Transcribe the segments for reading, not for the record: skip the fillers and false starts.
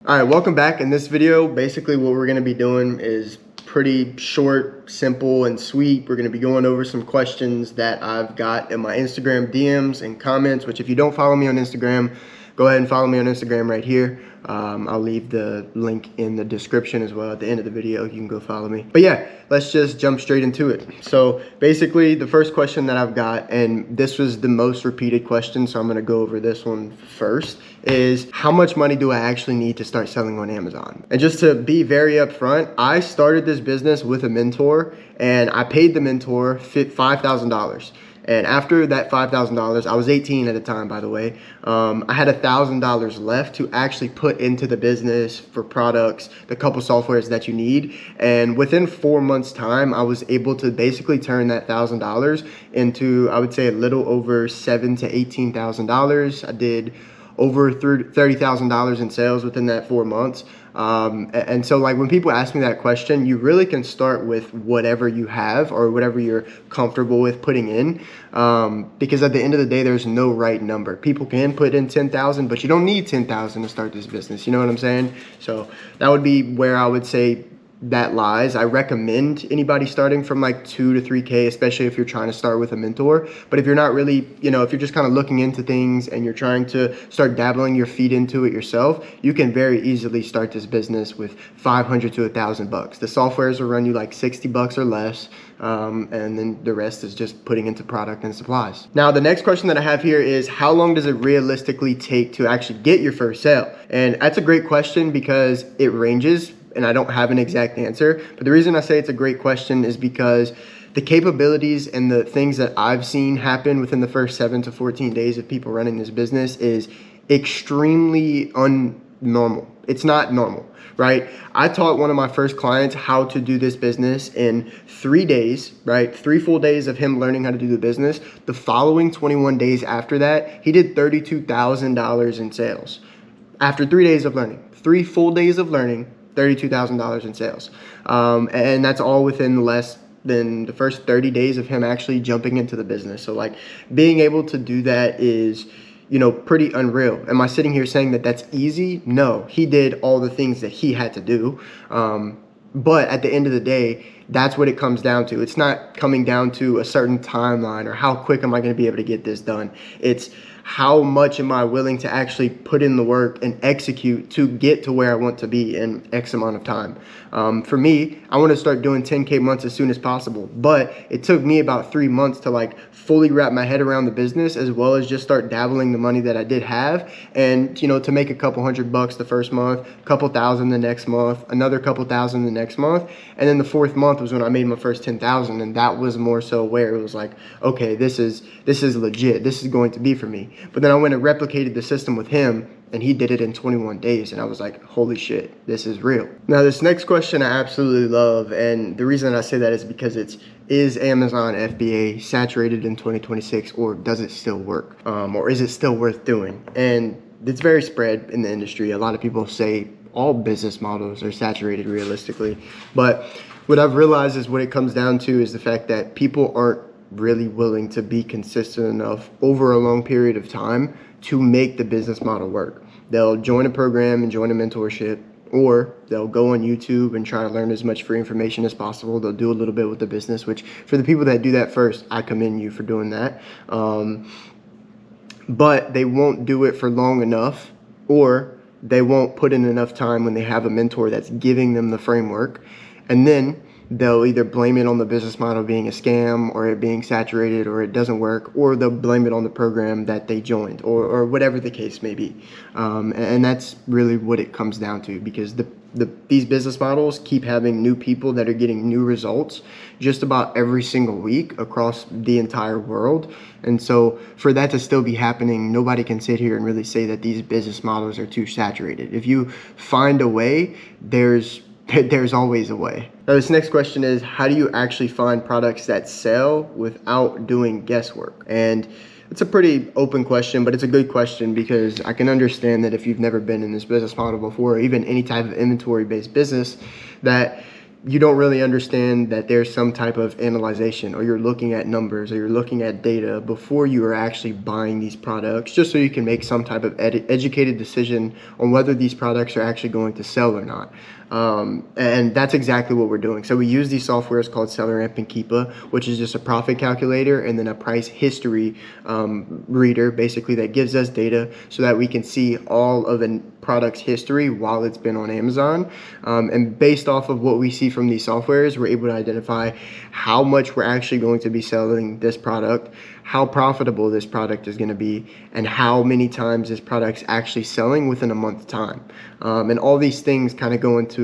All right, welcome back. In this video, basically what we're gonna be doing is pretty short, simple, and sweet. We're gonna be going over some questions that I've got in my Instagram DMs and comments, which if you don't follow me on Instagram, go ahead and follow me on Instagram right here. I'll leave the link in the description as well at the end of the video. You can go follow me. But yeah, let's just jump straight into it. So basically the first question that I've got, and this was the most repeated question, so I'm gonna go over this one first, is how much money do I actually need to start selling on Amazon? And just to be very upfront, I started this business with a mentor and I paid the mentor $5,000. And after that $5,000, I was 18 at the time, by the way, I had $1,000 left to actually put into the business for products, the couple softwares that you need. And within 4 months time, I was able to basically turn that $1,000 into, I would say, a little over $7,000 to $18,000. I did over $30,000 in sales within that 4 months. And so like when people ask me that question, you really can start with whatever you have or whatever you're comfortable with putting in, because at the end of the day, there's no right number. People can put in 10,000, but you don't need 10,000 to start this business. You know what I'm saying? So that would be where I would say that lies. I recommend anybody starting from like 2 to 3K, especially if you're trying to start with a mentor. But if you're not really, if you're just kind of looking into things and you're trying to start dabbling your feet into it yourself, you can very easily start this business with 500 to 1,000 bucks. The softwares will run you like 60 bucks or less. And then the rest is just putting into product and supplies. Now, the next question that I have here is how long does it realistically take to actually get your first sale? And that's a great question because it ranges, and I don't have an exact answer. But the reason I say it's a great question is because the capabilities and the things that I've seen happen within the first 7 to 14 days of people running this business is extremely unnormal. It's not normal, right? I taught one of my first clients how to do this business in 3 days, right? 3 full days of him learning how to do the business. The following 21 days after that, he did $32,000 in sales. After 3 days of learning, 3 full days of learning, $32,000 in sales. And that's all within less than the first 30 days of him actually jumping into the business. So like being able to do that is, pretty unreal. Am I sitting here saying that that's easy? No, he did all the things that he had to do. But at the end of the day, that's what it comes down to. It's not coming down to a certain timeline or how quick am I going to be able to get this done. It's how much am I willing to actually put in the work and execute to get to where I want to be in X amount of time. For me, I want to start doing 10K months as soon as possible, but it took me about 3 months to like fully wrap my head around the business as well as just start dabbling the money that I did have, and to make a couple $100 the first month, a couple thousand the next month, another couple thousand the next month, and then the 4th month was when I made my first 10,000, and that was more so where it was like, okay, this is legit. This is going to be for me. But then I went and replicated the system with him, and he did it in 21 days, and I was like, holy shit, this is real. Now, this next question I absolutely love, and the reason I say that is because is Amazon FBA saturated in 2026, or does it still work? Or is it still worth doing? And it's very spread in the industry. A lot of people say all business models are saturated realistically, but what I've realized is what it comes down to is the fact that people aren't really willing to be consistent enough over a long period of time to make the business model work. They'll join a program and join a mentorship, or they'll go on YouTube and try to learn as much free information as possible. They'll do a little bit with the business, which for the people that do that first, I commend you for doing that. But they won't do it for long enough, or they won't put in enough time when they have a mentor that's giving them the framework. And then they'll either blame it on the business model being a scam or it being saturated or it doesn't work, or they'll blame it on the program that they joined, or whatever the case may be. And that's really what it comes down to, because these business models keep having new people that are getting new results just about every single week across the entire world. And so for that to still be happening, nobody can sit here and really say that these business models are too saturated. If you find a way, there's always a way. Now, this next question is, how do you actually find products that sell without doing guesswork? And it's a pretty open question, but it's a good question because I can understand that if you've never been in this business model before, or even any type of inventory-based business, that you don't really understand that there's some type of analyzation, or you're looking at numbers, or you're looking at data before you are actually buying these products, just so you can make some type of educated decision on whether these products are actually going to sell or not. And that's exactly what we're doing. So we use these softwares called SellerAmp and Keepa, which is just a profit calculator and then a price history reader, basically, that gives us data so that we can see all of a product's history while it's been on Amazon. And based off of what we see from these softwares, we're able to identify how much we're actually going to be selling this product, how profitable this product is going to be, and how many times this product's actually selling within a month's time. And all these things kind of go into,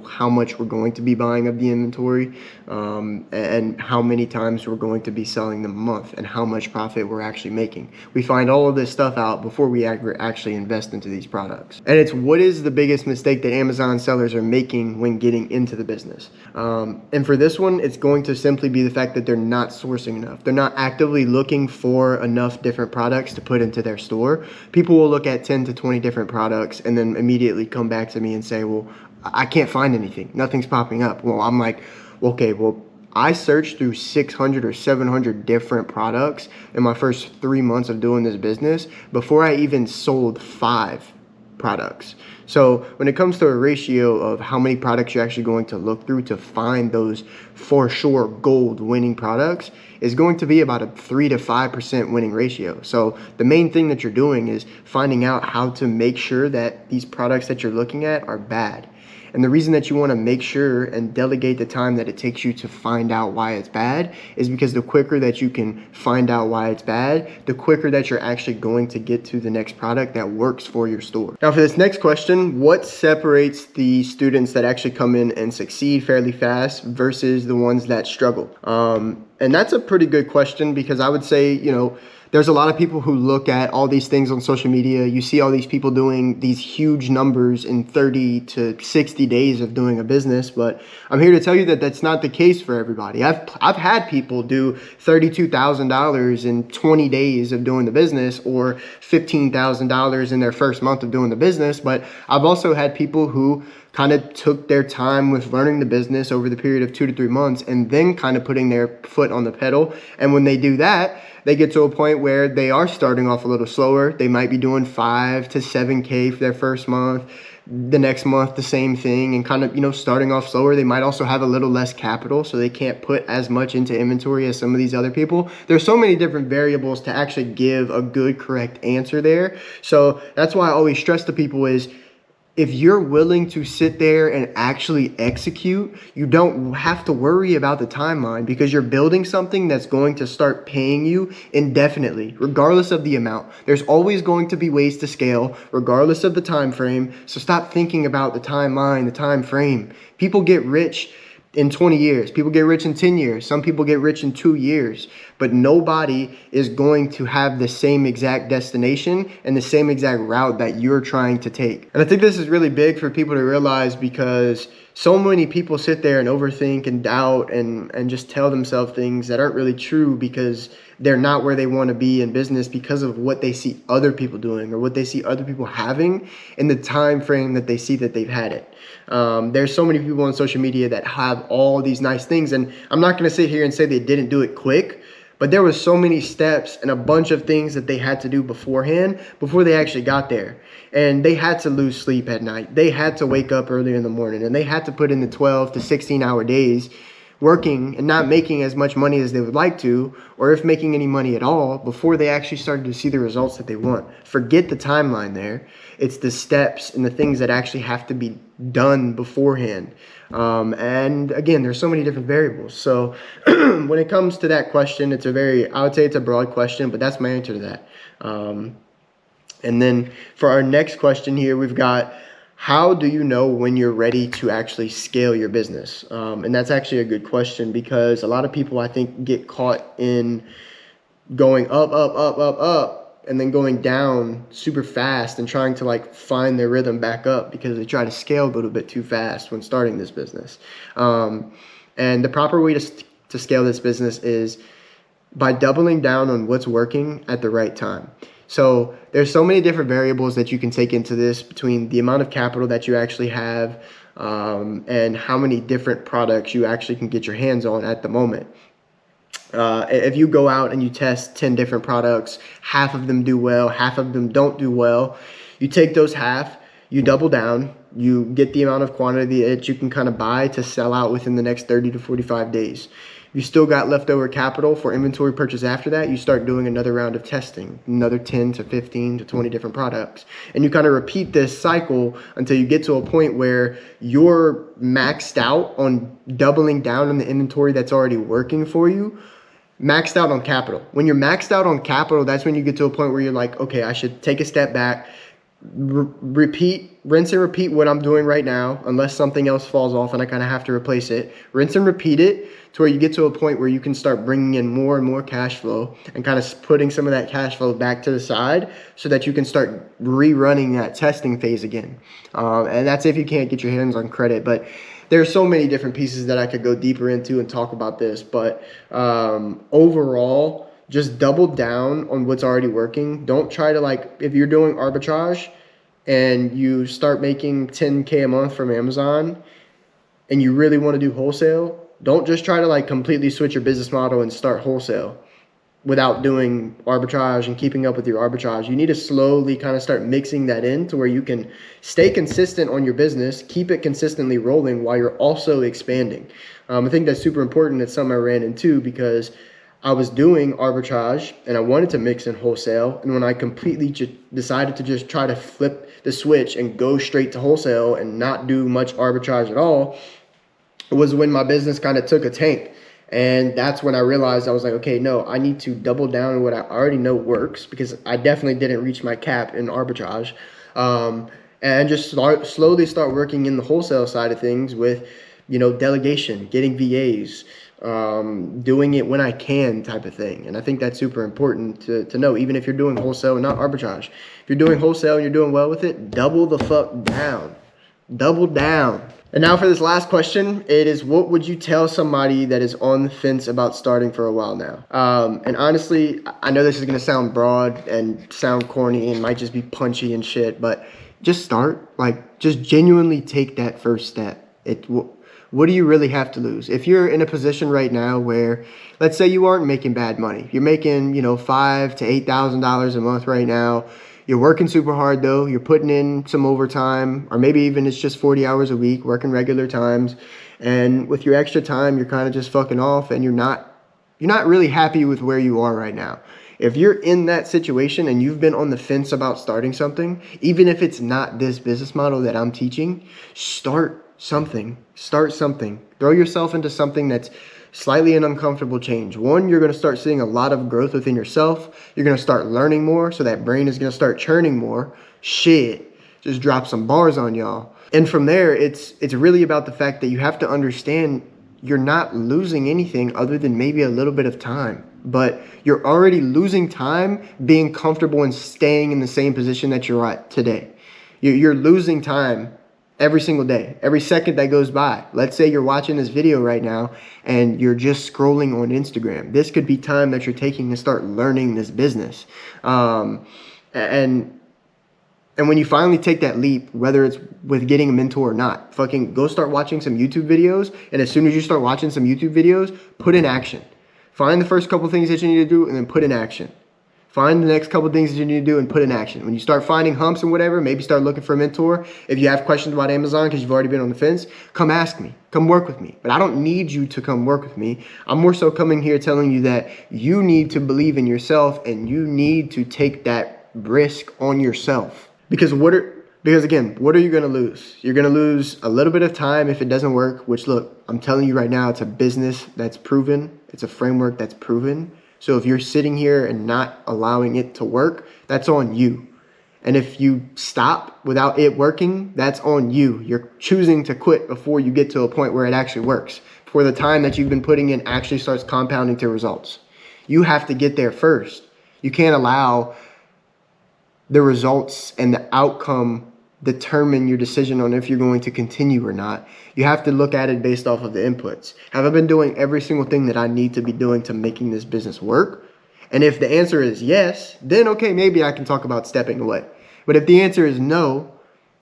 how much we're going to be buying of the inventory, and how many times we're going to be selling them a month, and how much profit we're actually making. We find all of this stuff out before we actually invest into these products. And it's what is the biggest mistake that Amazon sellers are making when getting into the business. And for this one, it's going to simply be the fact that they're not sourcing enough. They're not actively looking for enough different products to put into their store. People will look at 10 to 20 different products and then immediately come back to me and say, well, I can't find anything. Nothing's popping up. Well, I'm like, okay, well, I searched through 600 or 700 different products in my first 3 months of doing this business before I even sold 5 products. So when it comes to a ratio of how many products you're actually going to look through to find those for sure gold winning products, is going to be about a 3 to 5% winning ratio. So the main thing that you're doing is finding out how to make sure that these products that you're looking at are bad. And the reason that you want to make sure and delegate the time that it takes you to find out why it's bad is because the quicker that you can find out why it's bad, the quicker that you're actually going to get to the next product that works for your store. Now for this next question, what separates the students that actually come in and succeed fairly fast versus the ones that struggle? And that's a pretty good question, because I would say, there's a lot of people who look at all these things on social media. You see all these people doing these huge numbers in 30 to 60 days of doing a business, but I'm here to tell you that that's not the case for everybody. I've had people do $32,000 in 20 days of doing the business, or $15,000 in their first month of doing the business, but I've also had people who kind of took their time with learning the business over the period of 2 to 3 months and then kind of putting their foot on the pedal. And when they do that, they get to a point where they are starting off a little slower. They might be doing 5 to 7K for their first month. The next month, the same thing, and kind of, starting off slower. They might also have a little less capital, so they can't put as much into inventory as some of these other people. There's so many different variables to actually give a good, correct answer there. So that's why I always stress to people is, if you're willing to sit there and actually execute, you don't have to worry about the timeline, because you're building something that's going to start paying you indefinitely, regardless of the amount. There's always going to be ways to scale, regardless of the time frame. So stop thinking about the timeline, the time frame. People get rich in 20 years. People get rich in 10 years. Some people get rich in 2 years. But nobody is going to have the same exact destination and the same exact route that you're trying to take. And I think this is really big for people to realize, because so many people sit there and overthink and doubt and just tell themselves things that aren't really true, because they're not where they want to be in business because of what they see other people doing or what they see other people having in the time frame that they see that they've had it. There's so many people on social media that have all these nice things, and I'm not going to sit here and say they didn't do it quick, but there was so many steps and a bunch of things that they had to do beforehand before they actually got there. And they had to lose sleep at night. They had to wake up early in the morning, and they had to put in the 12 to 16 hour days working and not making as much money as they would like to, or if making any money at all, before they actually started to see the results that they want. Forget the timeline there. It's the steps and the things that actually have to be done beforehand. And again, there's so many different variables. So when it comes to that question, I would say it's a broad question, but that's my answer to that. And then for our next question here, we've got, how do you know when you're ready to actually scale your business? And that's actually a good question, because a lot of people, I think, get caught in going up, and then going down super fast and trying to find their rhythm back up, because they try to scale a little bit too fast when starting this business. And the proper way to scale this business is by doubling down on what's working at the right time. So there's so many different variables that you can take into this, between the amount of capital that you actually have, and how many different products you actually can get your hands on at the moment. If you go out and you test 10 different products, half of them do well, half of them don't do well, you take those half, you double down, you get the amount of quantity that you can kind of buy to sell out within the next 30 to 45 days. You still got leftover capital for inventory purchase after that, you start doing another round of testing, another 10 to 15 to 20 different products. And you kind of repeat this cycle until you get to a point where you're maxed out on doubling down on the inventory that's already working for you. Maxed out on capital. When you're maxed out on capital, that's when you get to a point where you're like, okay, I should take a step back, rinse and repeat what I'm doing right now, unless something else falls off and I kind of have to replace it. Rinse and repeat it to where you get to a point where you can start bringing in more and more cash flow and kind of putting some of that cash flow back to the side so that you can start rerunning that testing phase again. And that's if you can't get your hands on credit. But there's so many different pieces that I could go deeper into and talk about this. But overall, just double down on what's already working. Don't try to, like, if you're doing arbitrage and you start making 10K a month from Amazon and you really want to do wholesale, don't just try to like completely switch your business model and start wholesale without doing arbitrage and keeping up with your arbitrage. You need to slowly kind of start mixing that in to where you can stay consistent on your business, keep it consistently rolling while you're also expanding. I think that's super important. It's something I ran into because I was doing arbitrage and I wanted to mix in wholesale. And when I completely decided to just try to flip the switch and go straight to wholesale and not do much arbitrage at all, it was when my business kind of took a tank. And that's when I realized, I was like, okay, no, I need to double down on what I already know works, because I definitely didn't reach my cap in arbitrage. And just slowly start working in the wholesale side of things with, delegation, getting VAs, doing it when I can type of thing. And I think that's super important to know, even if you're doing wholesale and not arbitrage. If you're doing wholesale and you're doing well with it, double the fuck down. Double down. And now for this last question, it is, what would you tell somebody that is on the fence about starting for a while now? And honestly, I know this is going to sound broad and sound corny and might just be punchy and shit, but just start. Like, just genuinely take that first step. What do you really have to lose? If you're in a position right now where, let's say you aren't making bad money, you're making, $5,000 to $8,000 a month right now. You're working super hard though. You're putting in some overtime, or maybe even it's just 40 hours a week, working regular times. And with your extra time, you're kind of just fucking off, and you're not really happy with where you are right now. If you're in that situation and you've been on the fence about starting something, even if it's not this business model that I'm teaching, start something. Start something. Throw yourself into something that's slightly an uncomfortable change. One, you're going to start seeing a lot of growth within yourself. You're going to start learning more, so that brain is going to start churning more. Shit, just drop some bars on y'all. And from there, it's really about the fact that you have to understand you're not losing anything other than maybe a little bit of time. But you're already losing time being comfortable and staying in the same position that you're at today. You're losing time every single day, every second that goes by. Let's say you're watching this video right now and you're just scrolling on Instagram. This could be time that you're taking to start learning this business. And when you finally take that leap, whether it's with getting a mentor or not, fucking go start watching some YouTube videos. And as soon as you start watching some YouTube videos, put in action. Find the first couple things that you need to do and then put in action. Find the next couple things that you need to do and put in action. When you start finding humps and whatever, maybe start looking for a mentor. If you have questions about Amazon because you've already been on the fence, come ask me. Come work with me. But I don't need you to come work with me. I'm more so coming here telling you that you need to believe in yourself and you need to take that risk on yourself. Because again, what are you going to lose? You're going to lose a little bit of time if it doesn't work, which, look, I'm telling you right now, it's a business that's proven. It's a framework that's proven. So if you're sitting here and not allowing it to work, that's on you. And if you stop without it working, that's on you. You're choosing to quit before you get to a point where it actually works, before the time that you've been putting in actually starts compounding to results. You have to get there first. You can't allow the results and the outcome determine your decision on if you're going to continue or not. You have to look at it based off of the inputs. Have I been doing every single thing that I need to be doing to making this business work? And if the answer is yes, then okay, maybe I can talk about stepping away. But if the answer is no,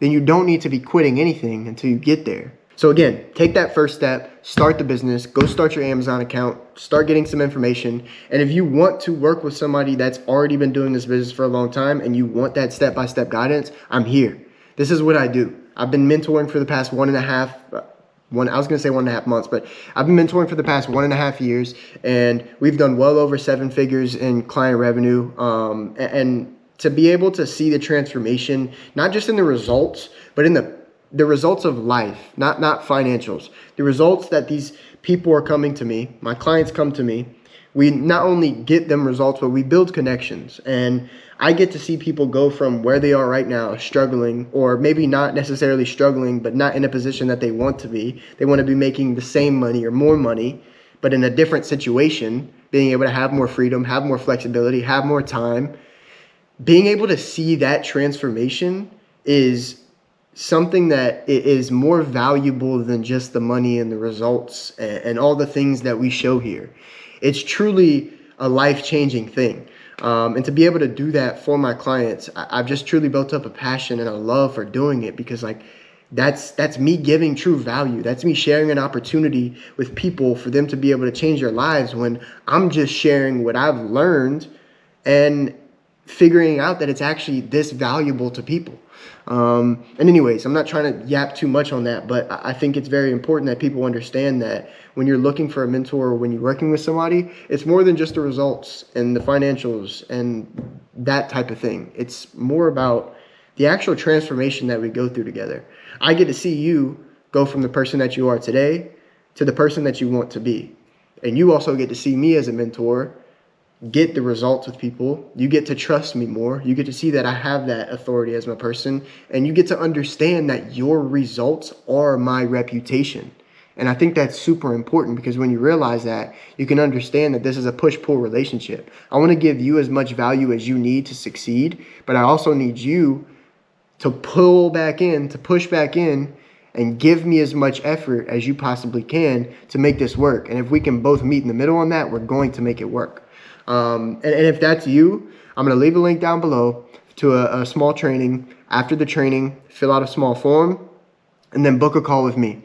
then you don't need to be quitting anything until you get there. So again, take that first step, start the business, go start your Amazon account, start getting some information. And if you want to work with somebody that's already been doing this business for a long time and you want that step-by-step guidance, I'm here. This is what I do. I've been mentoring for the past 1.5 months, but I've been mentoring for the past 1.5 years, and we've done well over 7 figures in client revenue. And to be able to see the transformation, not just in the results, but in the results of life, not financials, the results that these people are coming to me, my clients come to me. We not only get them results, but we build connections. And I get to see people go from where they are right now, struggling, or maybe not necessarily struggling, but not in a position that they want to be. They want to be making the same money or more money, but in a different situation, being able to have more freedom, have more flexibility, have more time. Being able to see that transformation is something that is more valuable than just the money and the results and all the things that we show here. It's truly a life-changing thing. And to be able to do that for my clients, I've just truly built up a passion and a love for doing it, because like that's me giving true value. That's me sharing an opportunity with people for them to be able to change their lives, when I'm just sharing what I've learned and figuring out that it's actually this valuable to people. And anyways, I'm not trying to yap too much on that, but I think it's very important that people understand that when you're looking for a mentor or when you're working with somebody, it's more than just the results and the financials and that type of thing. It's more about the actual transformation that we go through together. I get to see you go from the person that you are today to the person that you want to be. And you also get to see me as a mentor get the results with people. You get to trust me more. You get to see that I have that authority as my person, and you get to understand that your results are my reputation. And I think that's super important, because when you realize that, you can understand that this is a push-pull relationship. I want to give you as much value as you need to succeed, but I also need you to pull back in, to push back in, and give me as much effort as you possibly can to make this work. And if we can both meet in the middle on that, we're going to make it work. And if that's you, I'm going to leave a link down below to a small training. After the training, fill out a small form and then book a call with me.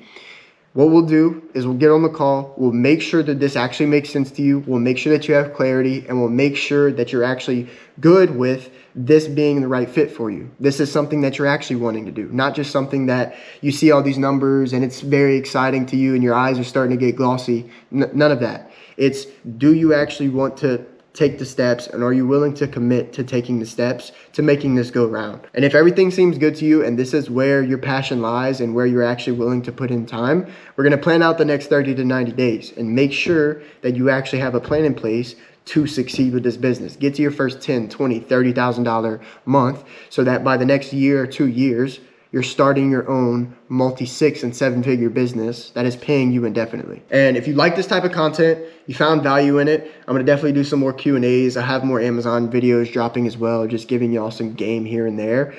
What we'll do is we'll get on the call. We'll make sure that this actually makes sense to you. We'll make sure that you have clarity, and we'll make sure that you're actually good with this being the right fit for you. This is something that you're actually wanting to do, not just something that you see all these numbers and it's very exciting to you and your eyes are starting to get glossy. None of that. It's, do you actually want to take the steps, and are you willing to commit to taking the steps to making this go round? And if everything seems good to you and this is where your passion lies and where you're actually willing to put in time, we're going to plan out the next 30 to 90 days and make sure that you actually have a plan in place to succeed with this business. Get to your first $10,000, $20,000, $30,000 month, so that by the next year or 2 years, you're starting your own multi-6 and 7-figure business that is paying you indefinitely. And if you like this type of content, you found value in it, I'm gonna definitely do some more Q&As. I have more Amazon videos dropping as well, just giving y'all some game here and there.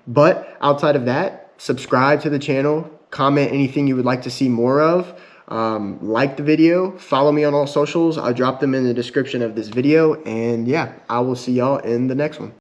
But outside of that, subscribe to the channel, comment anything you would like to see more of. Like the video, follow me on all socials. I'll drop them in the description of this video. And yeah, I will see y'all in the next one.